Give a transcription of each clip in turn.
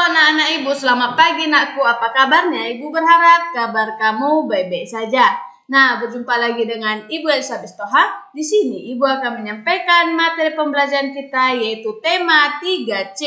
anak-anak ibu, selamat pagi nakku. Apa kabarnya? Ibu berharap kabar kamu baik-baik saja. Nah, berjumpa lagi dengan Ibu Elizabeth Toha. Di sini Ibu akan menyampaikan materi pembelajaran kita yaitu tema 3C,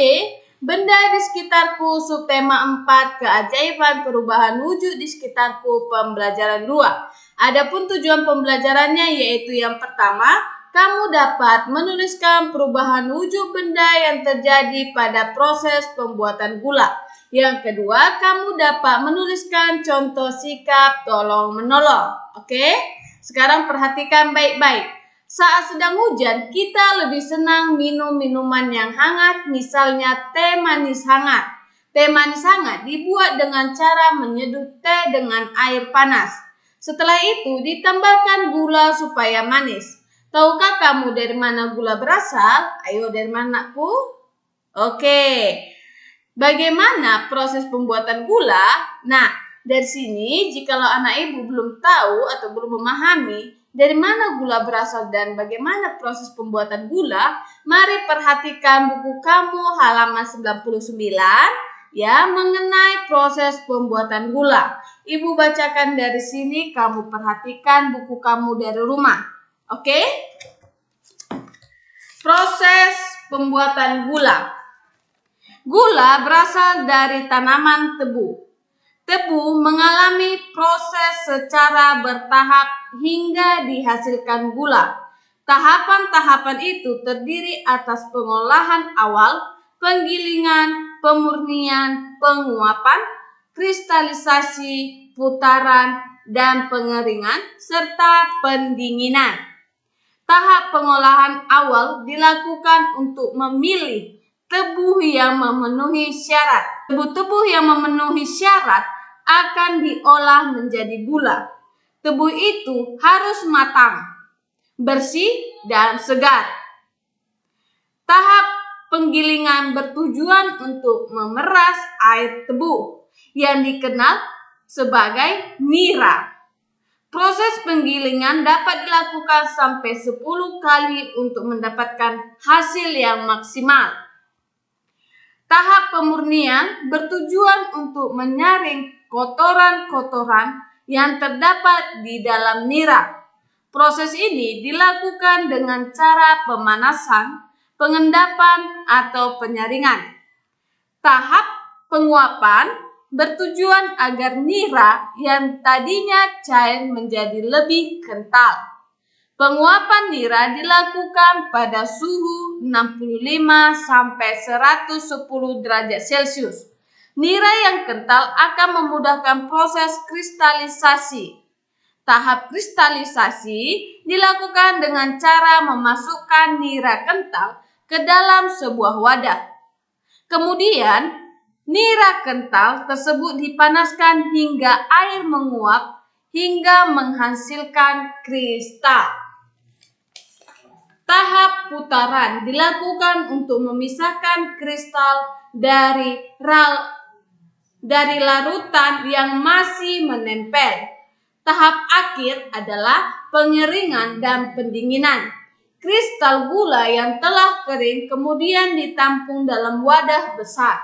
benda di sekitarku, subtema 4, keajaiban perubahan wujud di sekitarku, pembelajaran 2. Adapun tujuan pembelajarannya yaitu yang pertama, kamu dapat menuliskan perubahan wujud benda yang terjadi pada proses pembuatan gula. Yang kedua, kamu dapat menuliskan contoh sikap tolong-menolong. Oke? Sekarang perhatikan baik-baik. Saat sedang hujan, kita lebih senang minum minuman yang hangat, misalnya teh manis hangat. Teh manis hangat dibuat dengan cara menyeduh teh dengan air panas. Setelah itu, ditambahkan gula supaya manis. Tahukah kamu dari mana gula berasal? Ayo, dari mana, nakku? Oke. Bagaimana proses pembuatan gula? Nah, dari sini jikalau anak ibu belum tahu atau belum memahami dari mana gula berasal dan bagaimana proses pembuatan gula, mari perhatikan buku kamu halaman 99 ya, mengenai proses pembuatan gula. Ibu bacakan dari sini, kamu perhatikan buku kamu dari rumah. Oke? Proses pembuatan gula. Gula berasal dari tanaman tebu. Tebu mengalami proses secara bertahap hingga dihasilkan gula. Tahapan-tahapan itu terdiri atas pengolahan awal, penggilingan, pemurnian, penguapan, kristalisasi, putaran, dan pengeringan, serta pendinginan. Tahap pengolahan awal dilakukan untuk memilih tebu yang memenuhi syarat. Tebu-tebu yang memenuhi syarat akan diolah menjadi gula. Tebu itu harus matang, bersih, dan segar. Tahap penggilingan bertujuan untuk memeras air tebu yang dikenal sebagai nira. Proses penggilingan dapat dilakukan sampai 10 kali untuk mendapatkan hasil yang maksimal. Tahap pemurnian bertujuan untuk menyaring kotoran-kotoran yang terdapat di dalam nira. Proses ini dilakukan dengan cara pemanasan, pengendapan, atau penyaringan. Tahap penguapan bertujuan agar nira yang tadinya cair menjadi lebih kental. Penguapan nira dilakukan pada suhu 65 sampai 110 derajat Celcius. Nira yang kental akan memudahkan proses kristalisasi. Tahap kristalisasi dilakukan dengan cara memasukkan nira kental ke dalam sebuah wadah. Kemudian, nira kental tersebut dipanaskan hingga air menguap hingga menghasilkan kristal. Tahap putaran dilakukan untuk memisahkan kristal dari larutan yang masih menempel. Tahap akhir adalah pengeringan dan pendinginan. Kristal gula yang telah kering kemudian ditampung dalam wadah besar.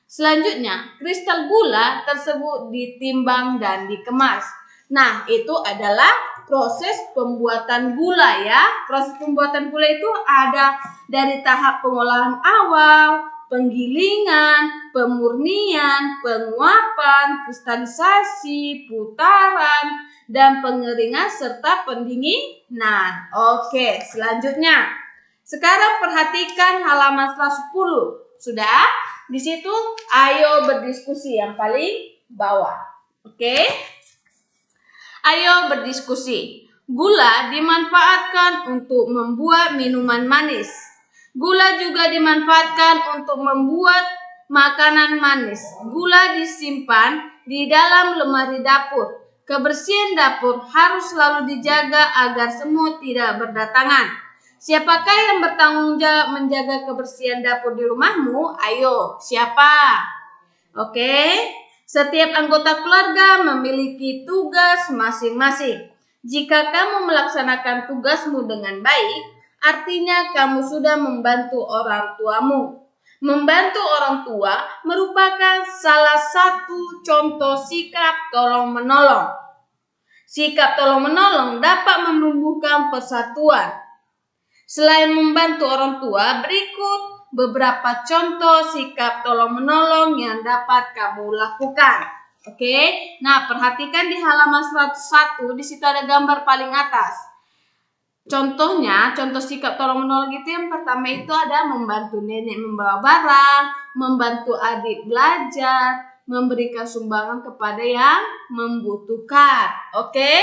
Selanjutnya, kristal gula tersebut ditimbang dan dikemas. Nah, itu adalah proses pembuatan gula ya. Proses pembuatan gula itu ada dari tahap pengolahan awal, penggilingan, pemurnian, penguapan, kristalisasi, putaran, dan pengeringan serta pendinginan. Oke, selanjutnya. Sekarang perhatikan halaman 110. Sudah? Di situ ayo berdiskusi yang paling bawah. Oke? Ayo berdiskusi. Gula dimanfaatkan untuk membuat minuman manis. Gula juga dimanfaatkan untuk membuat makanan manis. Gula disimpan di dalam lemari dapur. Kebersihan dapur harus selalu dijaga agar semut tidak berdatangan. Siapakah yang bertanggung jawab menjaga kebersihan dapur di rumahmu? Ayo, siapa? Oke, setiap anggota keluarga memiliki tugas masing-masing. Jika kamu melaksanakan tugasmu dengan baik, artinya kamu sudah membantu orang tuamu. Membantu orang tua merupakan salah satu contoh sikap tolong-menolong. Sikap tolong-menolong dapat menumbuhkan persatuan. Selain membantu orang tua, berikut beberapa contoh sikap tolong-menolong yang dapat kamu lakukan. Oke, nah perhatikan di halaman 101, di situ ada gambar paling atas. Contohnya, contoh sikap tolong-menolong itu yang pertama itu ada membantu nenek membawa barang, membantu adik belajar, memberikan sumbangan kepada yang membutuhkan. Oke?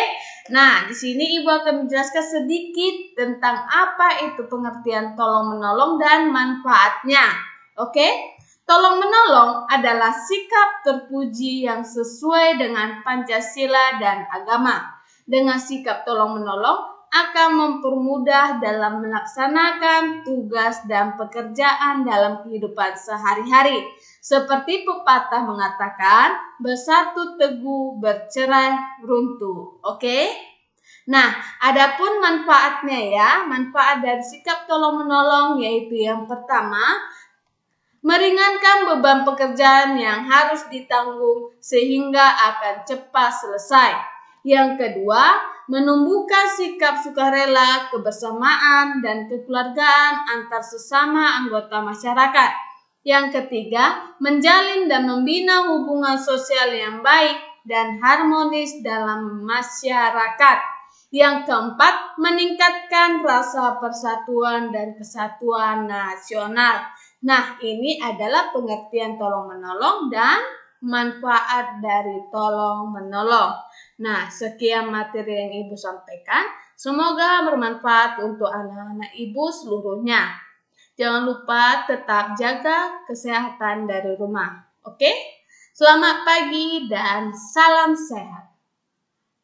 Nah, di sini Ibu akan menjelaskan sedikit tentang apa itu pengertian tolong-menolong dan manfaatnya. Oke? Tolong-menolong adalah sikap terpuji yang sesuai dengan Pancasila dan agama. Dengan sikap tolong-menolong akan mempermudah dalam melaksanakan tugas dan pekerjaan dalam kehidupan sehari-hari. Seperti pepatah mengatakan, bersatu teguh, bercerai runtuh. Oke? Nah, adapun manfaatnya ya, manfaat dari sikap tolong-menolong yaitu yang pertama, meringankan beban pekerjaan yang harus ditanggung sehingga akan cepat selesai. Yang kedua, menumbuhkan sikap sukarela, kebersamaan, dan kekeluargaan antar sesama anggota masyarakat. Yang ketiga, menjalin dan membina hubungan sosial yang baik dan harmonis dalam masyarakat. Yang keempat, meningkatkan rasa persatuan dan kesatuan nasional. Nah, ini adalah pengertian tolong-menolong dan manfaat dari tolong-menolong. Nah, sekian materi yang Ibu sampaikan. Semoga bermanfaat untuk anak-anak Ibu seluruhnya. Jangan lupa tetap jaga kesehatan dari rumah. Oke? Selamat pagi dan salam sehat.